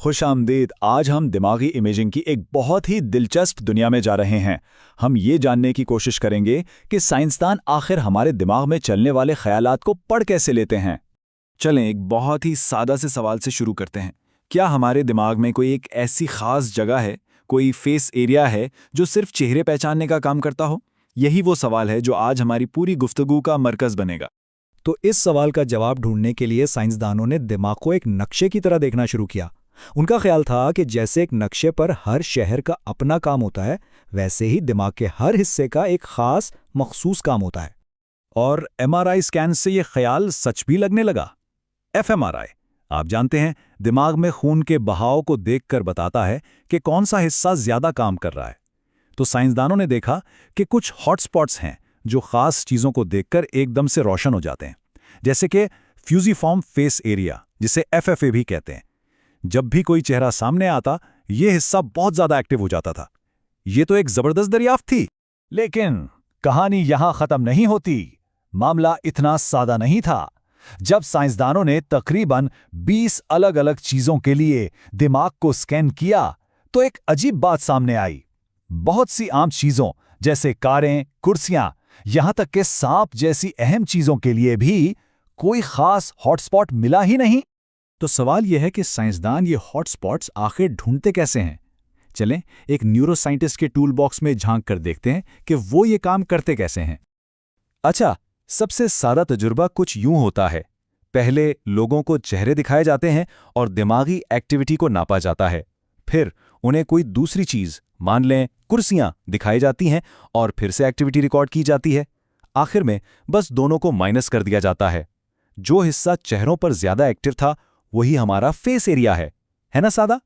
खुशामदीद। आज हम दिमागी इमेजिंग की एक बहुत ही दिलचस्प दुनिया में जा रहे हैं। हम ये जानने की कोशिश करेंगे कि साइंसदान आखिर हमारे दिमाग में चलने वाले ख्यालात को पढ़ कैसे लेते हैं। चलें एक बहुत ही सादा से सवाल से शुरू करते हैं। क्या हमारे दिमाग में कोई एक ऐसी खास जगह है, कोई फेस एरिया है जो सिर्फ चेहरे पहचानने का काम करता हो? यही वो सवाल है जो आज हमारी पूरी गुफ्तगू का मरकज बनेगा। तो इस सवाल का जवाब ढूंढने के लिए साइंसदानों ने दिमाग को एक नक्शे की तरह देखना शुरू किया। उनका ख्याल था कि जैसे एक नक्शे पर हर शहर का अपना काम होता है, वैसे ही दिमाग के हर हिस्से का एक खास मखसूस काम होता है। और एमआरआई स्कैन से ये ख्याल सच भी लगने लगा। एफएमआरआई, आप जानते हैं, दिमाग में खून के बहाव को देखकर बताता है कि कौन सा हिस्सा ज्यादा काम कर रहा है। तो साइंसदानों ने देखा कि कुछ हॉटस्पॉट्स हैं जो खास चीजों को देखकर एकदम से रोशन हो जाते हैं, जैसे कि फ्यूजिफॉर्म फेस एरिया, जिसे एफएफए भी कहते हैं। जब भी कोई चेहरा सामने आता, यह हिस्सा बहुत ज्यादा एक्टिव हो जाता था। यह तो एक जबरदस्त दरियाफ्त थी। लेकिन कहानी यहां खत्म नहीं होती। मामला इतना सादा नहीं था। जब साइंसदानों ने तकरीबन 20 अलग अलग चीजों के लिए दिमाग को स्कैन किया, तो एक अजीब बात सामने आई। बहुत सी आम चीजों जैसे कारें, कुर्सियां, यहां तक कि सांप जैसी अहम चीजों के लिए भी कोई खास हॉटस्पॉट मिला ही नहीं। तो सवाल यह है कि साइंसदान ये हॉटस्पॉट्स आखिर ढूंढते कैसे हैं? चलें एक न्यूरोसाइंटिस्ट के टूल बॉक्स में झांक कर देखते हैं कि वो ये काम करते कैसे हैं। अच्छा, सबसे सादा तजुर्बा कुछ यूं होता है। पहले लोगों को चेहरे दिखाए जाते हैं और दिमागी एक्टिविटी को नापा जाता है। फिर उन्हें कोई दूसरी चीज, मान लें कुर्सियां, दिखाई जाती हैं और फिर से एक्टिविटी रिकॉर्ड की जाती है। आखिर में बस दोनों को माइनस कर दिया जाता है। जो हिस्सा चेहरों पर ज्यादा एक्टिव था, वही हमारा फेस एरिया है ना सादा?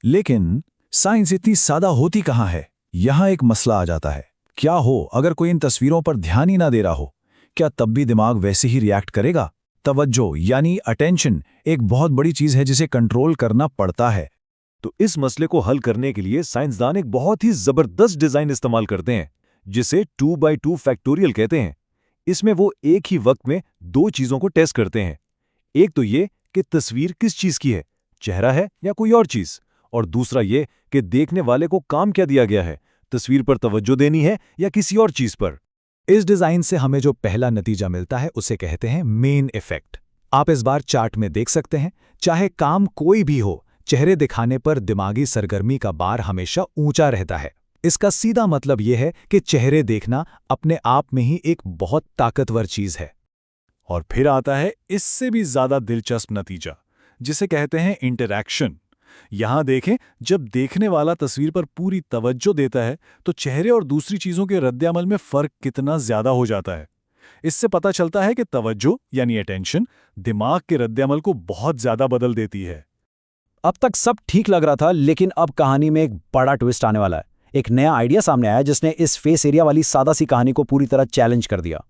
लेकिन साइंस इतनी सादा होती कहां है? यहां एक मसला आ जाता है। क्या हो अगर कोई इन तस्वीरों पर ध्यान ही ना दे रहा हो? क्या तब भी दिमाग वैसे ही रिएक्ट करेगा? तवज्जो यानी अटेंशन एक बहुत बड़ी चीज है जिसे कंट्रोल करना पड़ता है। तो इस मसले को हल करने के लिए साइंसदान एक बहुत ही जबरदस्त डिजाइन इस्तेमाल करते हैं, जिसे 2x2 फैक्टोरियल कहते हैं। इसमें वो एक ही वक्त में दो चीजों को टेस्ट करते हैं। एक तो ये कि तस्वीर किस चीज की है, चेहरा है या कोई और चीज, और दूसरा ये कि देखने वाले को काम क्या दिया गया है, तस्वीर पर तवज्जो देनी है या किसी और चीज पर। इस डिजाइन से हमें जो पहला नतीजा मिलता है उसे कहते हैं मेन इफेक्ट। आप इस बार चार्ट में देख सकते हैं, चाहे काम कोई भी हो, चेहरे दिखाने पर दिमागी सरगर्मी का बार हमेशा ऊंचा रहता है। इसका सीधा मतलब यह है कि चेहरे देखना अपने आप में ही एक बहुत ताकतवर चीज है। और फिर आता है इससे भी ज्यादा दिलचस्प नतीजा, जिसे कहते हैं इंटरैक्शन। यहां देखें, जब देखने वाला तस्वीर पर पूरी तवज्जो देता है, तो चेहरे और दूसरी चीजों के रद्द-ए-अमल में फर्क कितना ज्यादा हो जाता है। इससे पता चलता है कि तवज्जो यानी अटेंशन दिमाग के रद्द-ए-अमल को बहुत ज्यादा बदल देती है। अब तक सब ठीक लग रहा था, लेकिन अब कहानी में एक बड़ा ट्विस्ट आने वाला है। एक नया आइडिया सामने आया जिसने इस फेस एरिया वाली सादा सी कहानी को पूरी तरह चैलेंज कर दिया।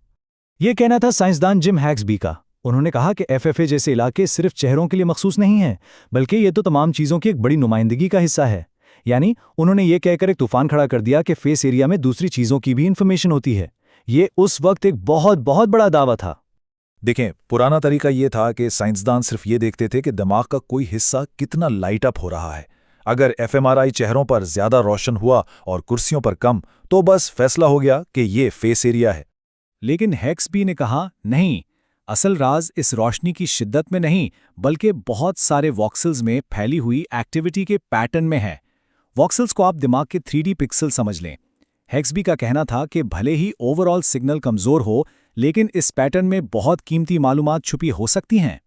ये कहना था साइंसदान जिम हैक्सबी का। उन्होंने कहा कि एफएफए जैसे इलाके सिर्फ चेहरों के लिए मखसूस नहीं है, बल्कि ये तो तमाम चीजों की एक बड़ी नुमाइंदगी का हिस्सा है। यानी उन्होंने ये कहकर एक तूफान खड़ा कर दिया कि फेस एरिया में दूसरी चीजों की भी इंफॉर्मेशन होती है। ये उस वक्त एक बहुत बहुत बड़ा दावा था। देखें, पुराना तरीका ये था कि साइंसदान सिर्फ ये देखते थे कि दिमाग का कोई हिस्सा कितना लाइट अप हो रहा है। अगर एफएमआरआई चेहरों पर ज्यादा रोशन हुआ और कुर्सियों पर कम, तो बस फैसला हो गया कि ये फेस एरिया है। लेकिन हैक्सबी ने कहा, नहीं, असल राज इस रोशनी की शिद्दत में नहीं, बल्कि बहुत सारे वॉक्सल्स में फैली हुई एक्टिविटी के पैटर्न में है। वॉक्सल्स को आप दिमाग के 3D पिक्सल समझ लें। हैक्सबी का कहना था कि भले ही ओवरऑल सिग्नल कमजोर हो, लेकिन इस पैटर्न में बहुत कीमती मालूमात छुपी हो सकती हैं।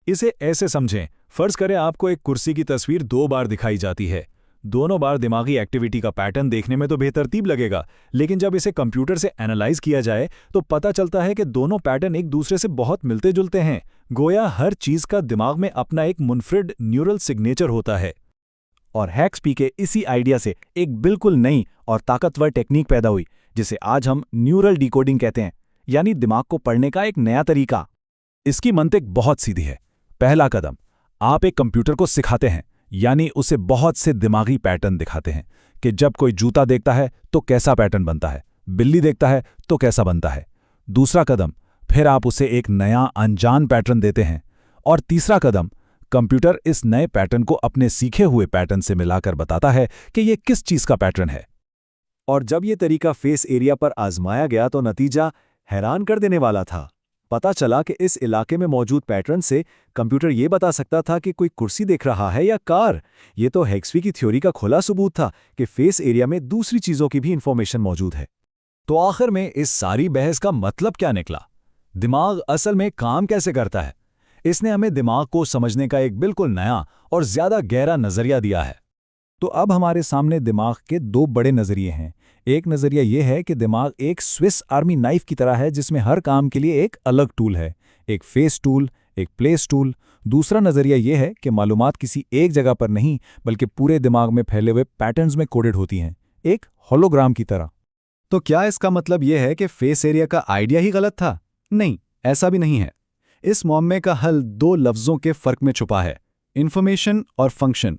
इसे ऐसे समझें, फर्ज करें आपको एक कुर्सी की तस्वीर 2 बार दिखाई जाती है। दोनों बार दिमागी एक्टिविटी का पैटर्न देखने में तो बेतरतीब लगेगा, लेकिन जब इसे कंप्यूटर से एनालाइज किया जाए तो पता चलता है कि दोनों पैटर्न एक दूसरे से बहुत मिलते जुलते हैं। गोया हर चीज का दिमाग में अपना एक मुनफरिद न्यूरल सिग्नेचर होता है। और हैक्सबी के इसी आइडिया से एक बिल्कुल नई और ताकतवर टेक्निक पैदा हुई, जिसे आज हम न्यूरल डिकोडिंग कहते हैं, यानी दिमाग को पढ़ने का एक नया तरीका। इसकी मंतिक बहुत सीधी है। पहला कदम, आप एक कंप्यूटर को सिखाते हैं, यानी उसे बहुत से दिमागी पैटर्न दिखाते हैं कि जब कोई जूता देखता है तो कैसा पैटर्न बनता है, बिल्ली देखता है तो कैसा बनता है। दूसरा कदम, फिर आप उसे एक नया अनजान पैटर्न देते हैं। और तीसरा कदम, कंप्यूटर इस नए पैटर्न को अपने सीखे हुए पैटर्न से मिलाकर बताता है कि ये किस चीज का पैटर्न है। और जब ये तरीका फेस एरिया पर आजमाया गया तो नतीजा हैरान कर देने वाला था। पता चला कि इस इलाके में मौजूद पैटर्न से कंप्यूटर ये बता सकता था कि कोई कुर्सी देख रहा है या कार। ये तो हेक्सबी की थ्योरी का खुला सबूत था कि फेस एरिया में दूसरी चीजों की भी इंफॉर्मेशन मौजूद है। तो आखिर में इस सारी बहस का मतलब क्या निकला? दिमाग असल में काम कैसे करता है? इसने हमें दिमाग को समझने का एक बिल्कुल नया और ज्यादा गहरा नजरिया दिया है। तो अब हमारे सामने दिमाग के दो बड़े नजरिए हैं। एक नजरिया यह है कि दिमाग एक स्विस आर्मी नाइफ की तरह है जिसमें हर काम के लिए एक अलग टूल है, एक फेस टूल, एक प्लेस टूल। दूसरा नजरिया यह है कि मालूमात किसी एक जगह पर नहीं बल्कि पूरे दिमाग में फैले हुए पैटर्न्स में कोडेड होती हैं, एक होलोग्राम की तरह। तो क्या इसका मतलब यह है कि फेस एरिया का आइडिया ही गलत था? नहीं, ऐसा भी नहीं है। इस मुअम्मे का हल दो लफ्ज़ों के फ़र्क में छुपा है, इन्फॉर्मेशन और फंक्शन।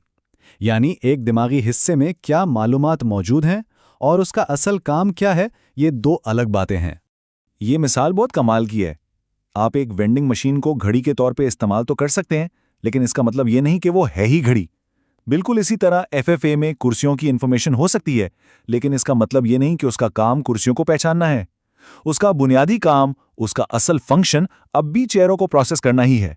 यानी एक दिमागी हिस्से में क्या मालूमात मौजूद हैं और उसका असल काम क्या है, ये दो अलग बातें हैं। ये मिसाल बहुत कमाल की है। आप एक वेंडिंग मशीन को घड़ी के तौर पे इस्तेमाल तो कर सकते हैं, लेकिन इसका मतलब ये नहीं कि वो है ही घड़ी। बिल्कुल इसी तरह एफएफए में कुर्सियों की इन्फॉर्मेशन हो सकती है, लेकिन इसका मतलब ये नहीं कि उसका काम कुर्सियों को पहचानना है। उसका बुनियादी काम, उसका असल फंक्शन अब भी चेहरों को प्रोसेस करना ही है।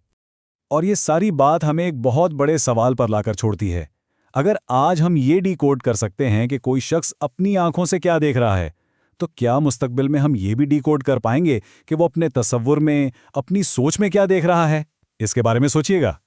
और ये सारी बात हमें एक बहुत बड़े सवाल पर लाकर छोड़ती है। अगर आज हम ये डिकोड कर सकते हैं कि कोई शख्स अपनी आंखों से क्या देख रहा है, तो क्या मुस्तकबिल में हम ये भी डिकोड कर पाएंगे कि वो अपने तसव्वुर में, अपनी सोच में क्या देख रहा है? इसके बारे में सोचिएगा।